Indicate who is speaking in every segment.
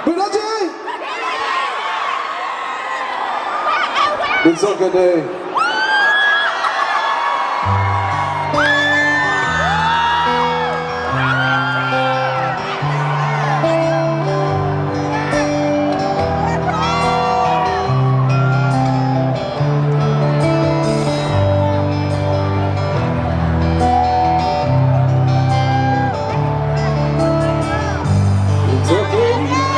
Speaker 1: Bernardi! It's a good day. It's okay, baby.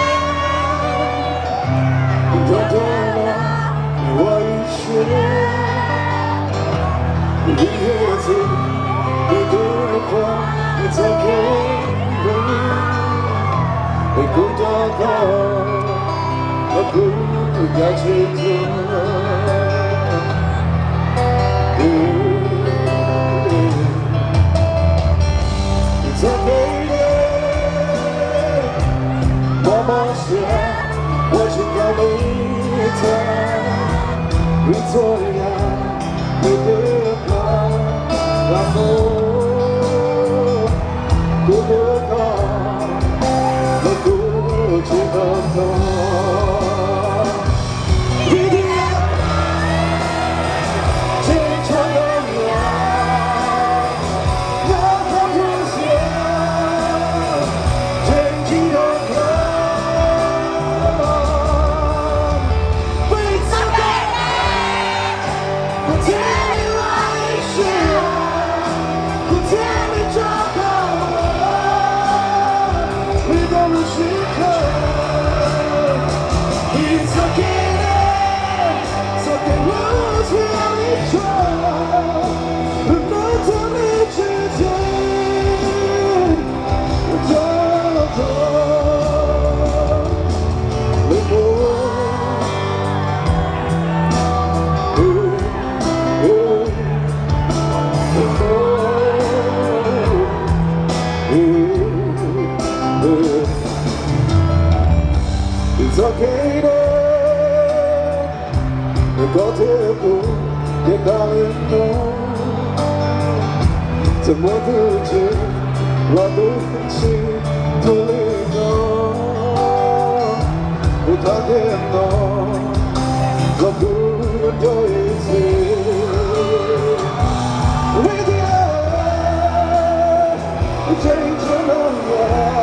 Speaker 1: It's okay, Mama said, what you got later, Victoria, with the blood, It's okay, got to go, get darling, no. Tomorrow, what do you see? To live, no. Without him, no. Got to enjoy it. With you, change your number.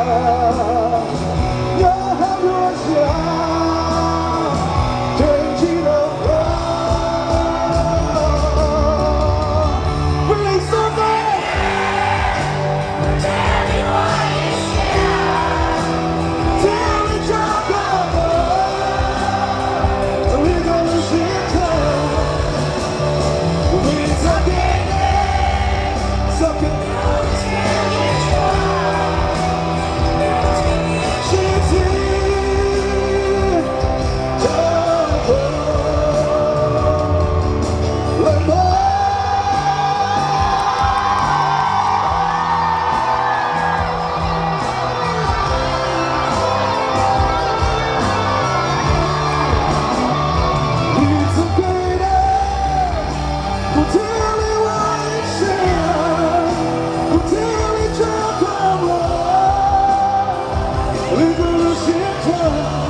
Speaker 1: We're gonna sit down.